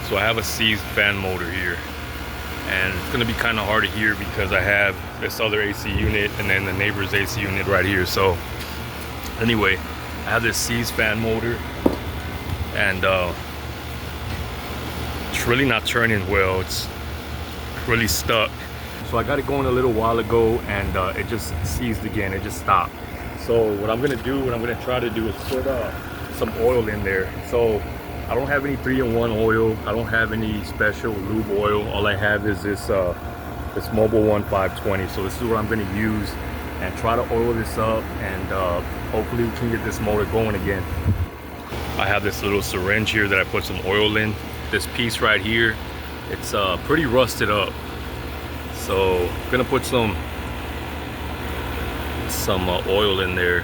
So I have a seized fan motor here, and it's gonna be kind of hard to hear because I have this other AC unit and then the neighbor's AC unit right here. So anyway, I have this seized fan motor, and it's really not turning well. It's really stuck. So I got it going a little while ago, and it just seized again. It just stopped. So what I'm gonna try to do is put some oil in there. So I don't have any 3-in-1 oil. I don't have any special lube oil. All I have is this Mobile One 520. So this is what I'm gonna use and try to oil this up, and hopefully we can get this motor going again. I have this little syringe here that I put some oil in. This piece right here, it's pretty rusted up. So I'm gonna put some oil in there.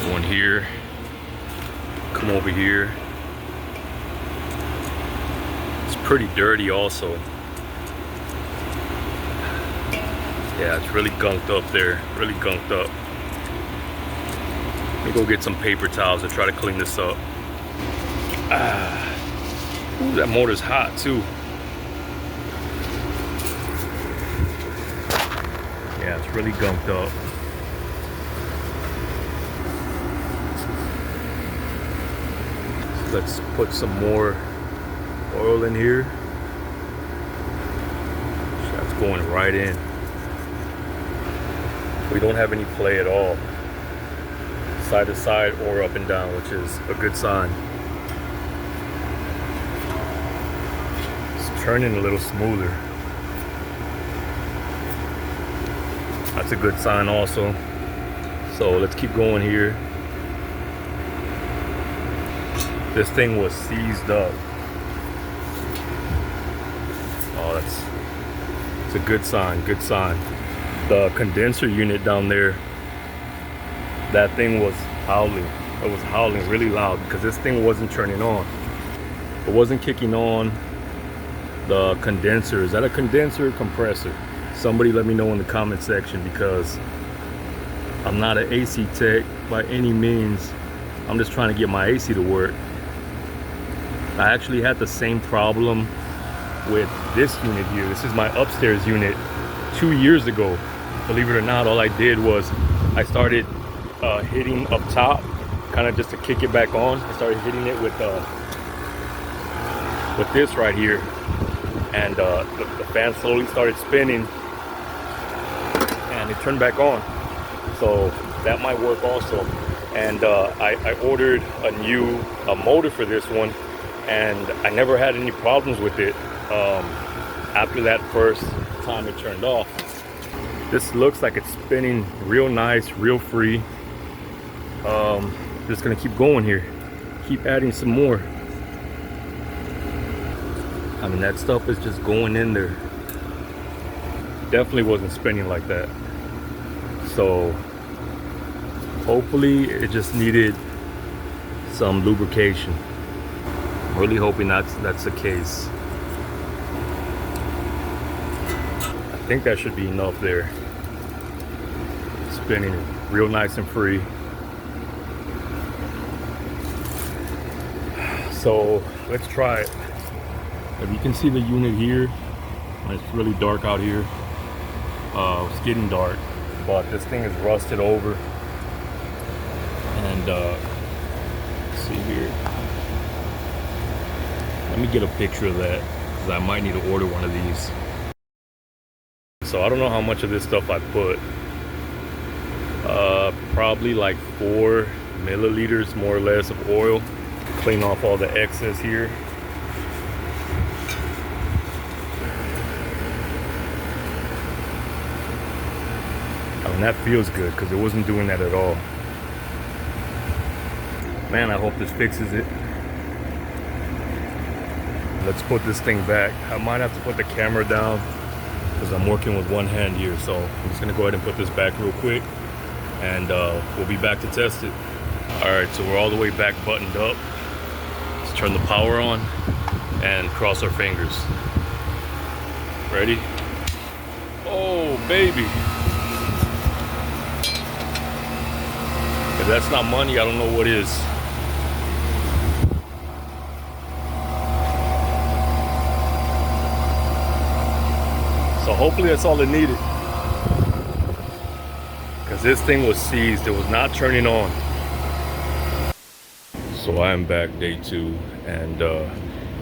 Go in here, come over here. It's pretty dirty also. Yeah, it's really gunked up there, really gunked up. Let me go get some paper towels and try to clean this up. Ooh, that motor's hot too. Yeah, it's really gunked up. Let's put some more oil in here. That's going right in. We don't have any play at all, side to side or up and down, which is a good sign. It's turning a little smoother. That's a good sign also. So let's keep going here. This thing was seized up. Oh, it's a good sign, good sign. The condenser unit down there, that thing was howling. It was howling really loud because this thing wasn't turning on. It wasn't kicking on the condenser. Is that a condenser or compressor? Somebody let me know in the comment section, because I'm not an AC tech by any means. I'm just trying to get my AC to work. I actually had the same problem with this unit here. This is my upstairs unit 2 years ago. Believe it or not, all I did was I started hitting up top, kind of just to kick it back on. I started hitting it with this right here, and the fan slowly started spinning, and it turned back on. So that might work also. And I ordered a new motor for this one, and I never had any problems with it after that first time it turned off. This looks like it's spinning real nice, real free. Just gonna keep going here, keep adding some more. I mean, that stuff is just going in there. Definitely wasn't spinning like that. So hopefully it just needed some lubrication. I'm really hoping that's the case. I think that should be enough there. Spinning real nice and free. So let's try it. If you can see the unit here, it's really dark out here. It's getting dark, but this thing is rusted over. And let's see here. Let me get a picture of that, because I might need to order one of these. So I don't know how much of this stuff I put. Probably like 4 milliliters more or less of oil. Clean off all the excess here. I mean, that feels good because it wasn't doing that at all. Man, I hope this fixes it. Let's put this thing back. I might have to put the camera down because I'm working with one hand here. So I'm just gonna go ahead and put this back real quick, and we'll be back to test it. All right, so we're all the way back buttoned up. Let's turn the power on and cross our fingers. Ready? Oh, baby. It that's not money, I don't know what is. So hopefully that's all it needed. Because this thing was seized, it was not turning on. So I am back day 2 and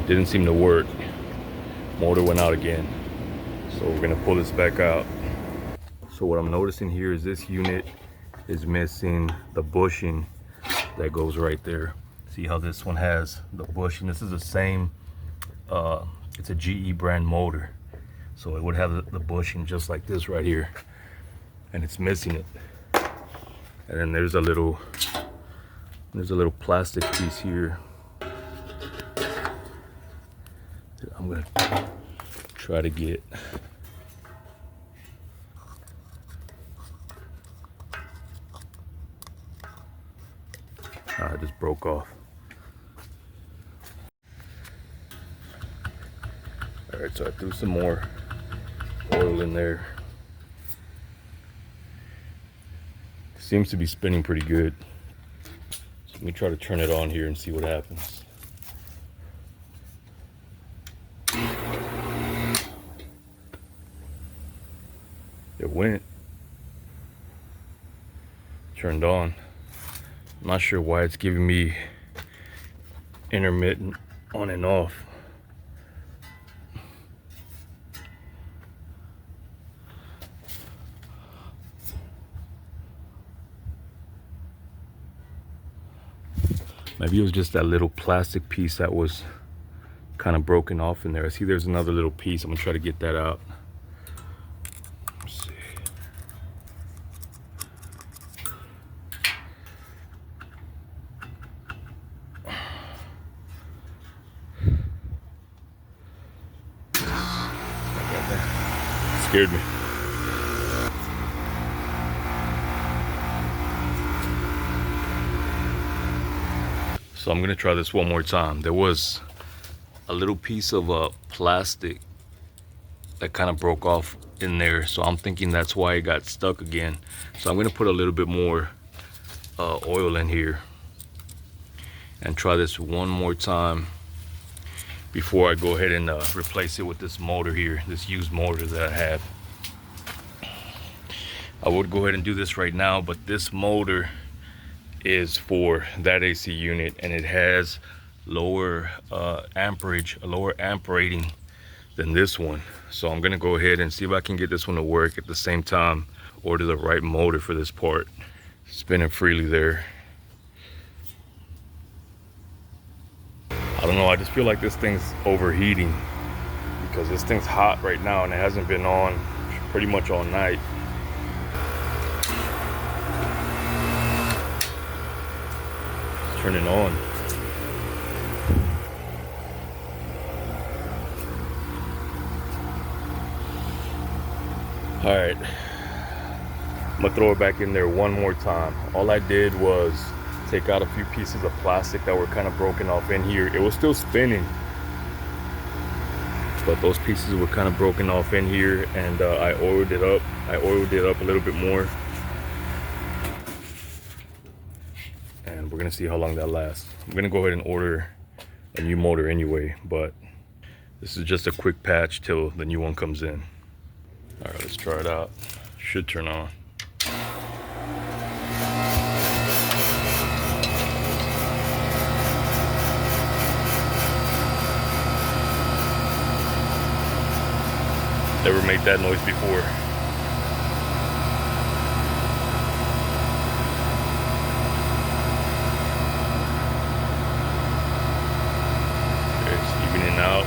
didn't seem to work. Motor went out again. So we're gonna pull this back out. So what I'm noticing here is this unit is missing the bushing that goes right there. See how this one has the bushing? This is the same, it's a GE brand motor. So it would have the bushing just like this right here. And it's missing it. And then there's a little plastic piece here. I'm gonna try to get it just broke off. All right, so I threw some more oil in there. Seems to be spinning pretty good. So let me try to turn it on here and see what happens. It went. Turned on. I'm not sure why it's giving me intermittent on and off. Maybe it was just that little plastic piece that was kind of broken off in there. I see there's another little piece. I'm gonna try to get that out. Let's see. Scared me. So I'm gonna try this one more time. There was a little piece of plastic that kind of broke off in there. So I'm thinking that's why it got stuck again. So I'm gonna put a little bit more oil in here and try this one more time before I go ahead and replace it with this motor here, this used motor that I have. I would go ahead and do this right now, but this motor is for that AC unit and it has lower amperage, a lower amp rating than this one. So I'm gonna go ahead and see if I can get this one to work at the same time, order the right motor for this part. Spinning freely there. I don't know, I just feel like this thing's overheating because this thing's hot right now and it hasn't been on pretty much all night. Turning on. All right, I'm gonna throw it back in there one more time. All I did was take out a few pieces of plastic that were kind of broken off in here. It was still spinning, but those pieces were kind of broken off in here, and I oiled it up. I oiled it up a little bit more. And we're gonna see how long that lasts. I'm gonna go ahead and order a new motor anyway, but this is just a quick patch till the new one comes in. All right, let's try it out. Should turn on. Never made that noise before. Out.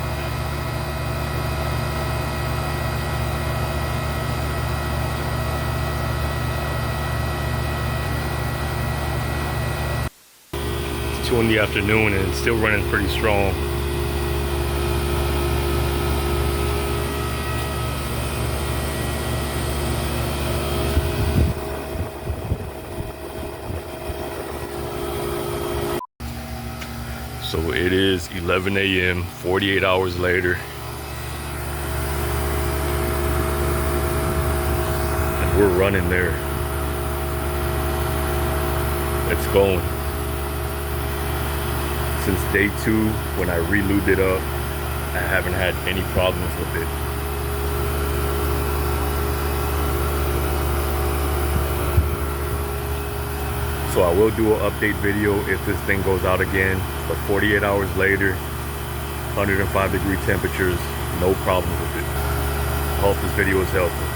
It's 2 in the afternoon and it's still running pretty strong. So it is 11 a.m., 48 hours later. And we're running there. It's going. Since day 2, when I re-lubed it up, I haven't had any problems with it. So I will do an update video if this thing goes out again, but 48 hours later, 105 degree temperatures, no problems with it. I hope this video was helpful.